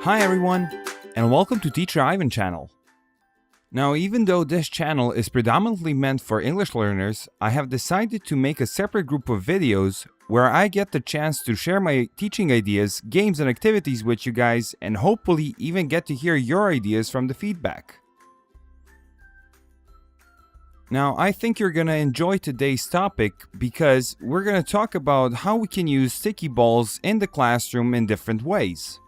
Hi everyone, and welcome to Teacher Ivan channel. Now, even though this channel is predominantly meant for English learners, I have decided to make a separate group of videos where I get the chance to share my teaching ideas, games and activities with you guys, and hopefully even get to hear your ideas from the feedback. Now, I think you're gonna enjoy today's topic because we're gonna talk about how we can use sticky balls in the classroom in different ways.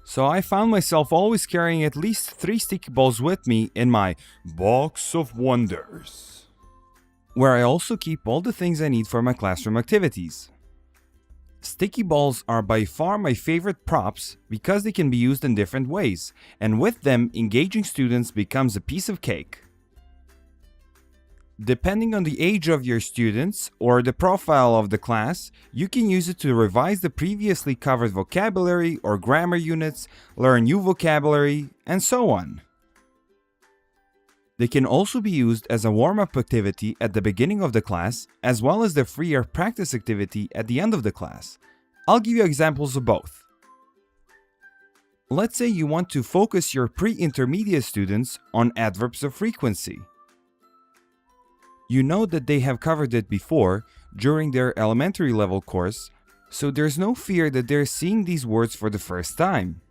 So I found myself always carrying at least 3 sticky balls with me in my box of wonders, where I also keep all the things I need for my classroom activities. Sticky balls are by far my favorite props because they can be used in different ways, and with them, engaging students becomes a piece of cake. Depending on the age of your students or the profile of the class, you can use it to revise the previously covered vocabulary or grammar units, learn new vocabulary, and so on. They can also be used as a warm-up activity at the beginning of the class, as well as the freer practice activity at the end of the class. I'll give you examples of both. Let's say you want to focus your pre-intermediate students on adverbs of frequency. You know that they have covered it before during their elementary level course, so there's no fear that they're seeing these words for the first time.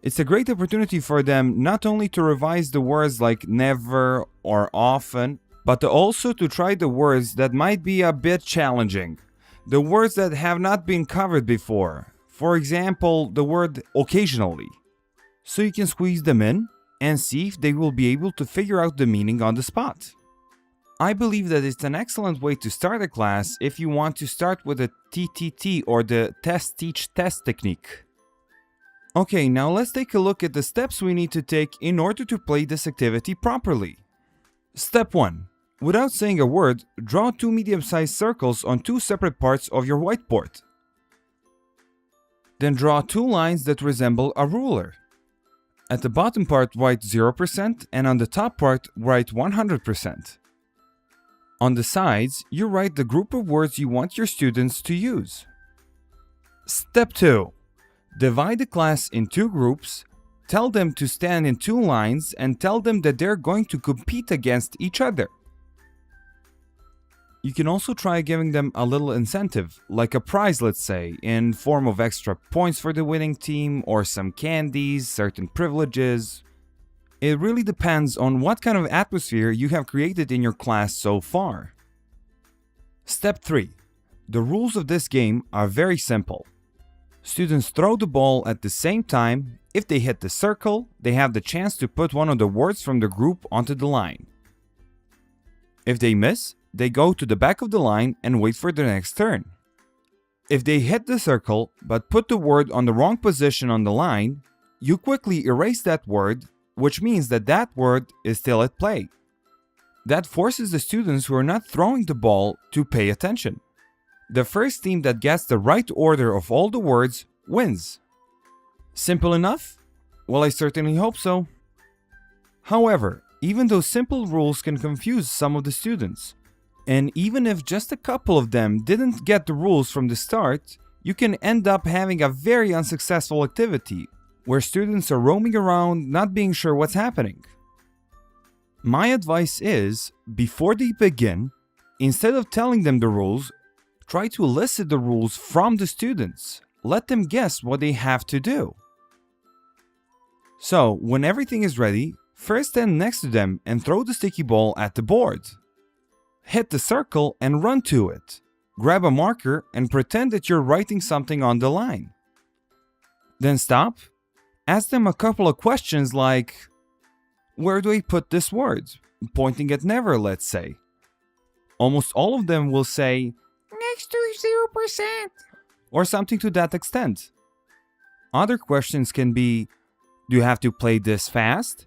It's a great opportunity for them not only to revise the words like never or often, but also to try the words that might be a bit challenging. The words that have not been covered before. For example, the word occasionally. So you can squeeze them in and see if they will be able to figure out the meaning on the spot. I believe that it's an excellent way to start a class if you want to start with the TTT or the test, teach, test technique. Okay, now let's take a look at the steps we need to take in order to play this activity properly. Step 1. Without saying a word, draw 2 medium-sized circles on 2 separate parts of your whiteboard. Then draw 2 lines that resemble a ruler. At the bottom part, write 0% and on the top part, write 100%. On the sides, you write the group of words you want your students to use. Step 2. Divide the class in 2 groups, tell them to stand in 2 lines and tell them that they're going to compete against each other. You can also try giving them a little incentive, like a prize, let's say, in form of extra points for the winning team or some candies, certain privileges. It really depends on what kind of atmosphere you have created in your class so far. Step 3. The rules of this game are very simple. Students throw the ball at the same time. If they hit the circle, they have the chance to put one of the words from the group onto the line. If they miss, they go to the back of the line and wait for their next turn. If they hit the circle but put the word on the wrong position on the line, you quickly erase that word, which means that that word is still at play. That forces the students who are not throwing the ball to pay attention. The first team that gets the right order of all the words wins. Simple enough? Well, I certainly hope so. However, even those simple rules can confuse some of the students. And even if just a couple of them didn't get the rules from the start, you can end up having a very unsuccessful activity where students are roaming around not being sure what's happening. My advice is, before they begin, instead of telling them the rules, try to elicit the rules from the students. Let them guess what they have to do. So, when everything is ready, first stand next to them and throw the sticky ball at the board. Hit the circle and run to it. Grab a marker and pretend that you're writing something on the line. Then stop. Ask them a couple of questions like, where do I put this word? Pointing at never, let's say. Almost all of them will say, next to 0%, or something to that extent. Other questions can be, do you have to play this fast?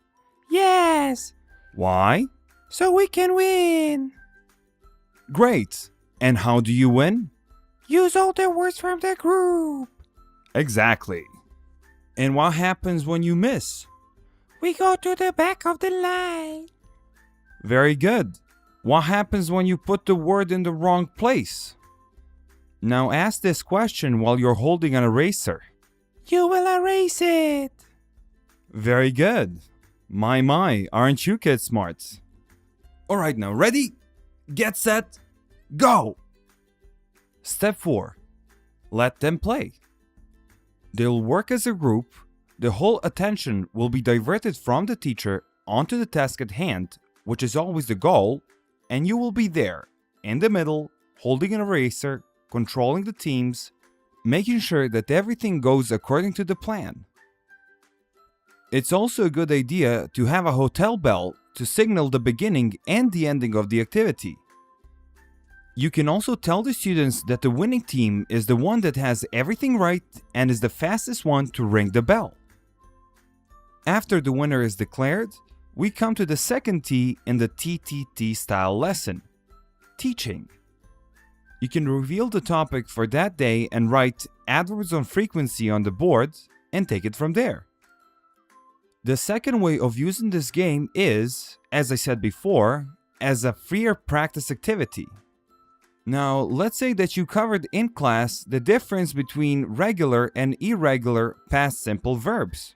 Yes. Why? So we can win. Great. And how do you win? Use all the words from the group. Exactly. And what happens when you miss? We go to the back of the line. Very good. What happens when you put the word in the wrong place? Now ask this question while you're holding an eraser. You will erase it. Very good. My, aren't you kids smart? Alright, now ready? Get set, go! Step 4. Let them play. They'll work as a group. The whole attention will be diverted from the teacher onto the task at hand, which is always the goal, and you will be there, in the middle, holding an eraser, controlling the teams, making sure that everything goes according to the plan. It's also a good idea to have a hotel bell to signal the beginning and the ending of the activity. You can also tell the students that the winning team is the one that has everything right and is the fastest one to ring the bell. After the winner is declared, we come to the second T in the TTT style lesson, teaching. You can reveal the topic for that day and write adverbs on frequency on the board and take it from there. The second way of using this game is, as I said before, as a freer practice activity. Now, let's say that you covered in class the difference between regular and irregular past simple verbs.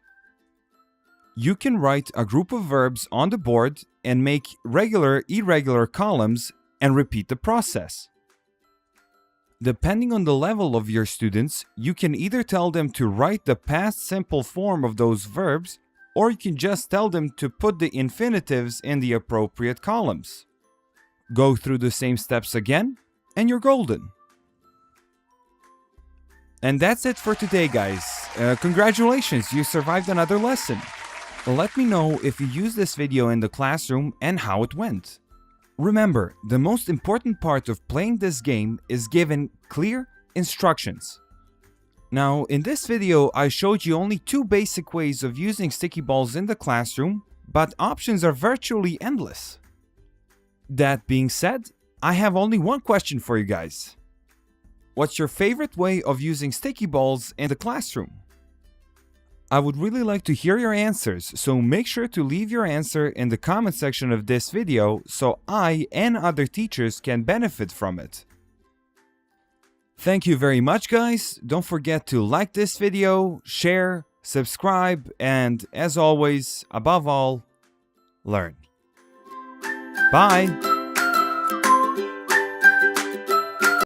You can write a group of verbs on the board and make regular, irregular columns and repeat the process. Depending on the level of your students, you can either tell them to write the past simple form of those verbs, or you can just tell them to put the infinitives in the appropriate columns. Go through the same steps again, and you're golden. And that's it for today, guys. Congratulations, you survived another lesson. Let me know if you used this video in the classroom and how it went. Remember, the most important part of playing this game is giving clear instructions. Now, in this video, I showed you only 2 basic ways of using sticky balls in the classroom, but options are virtually endless. That being said, I have only one question for you guys. What's your favorite way of using sticky balls in the classroom? I would really like to hear your answers, so make sure to leave your answer in the comment section of this video so I and other teachers can benefit from it. Thank you very much, guys. Don't forget to like this video, share, subscribe, and as always, above all, learn. Bye!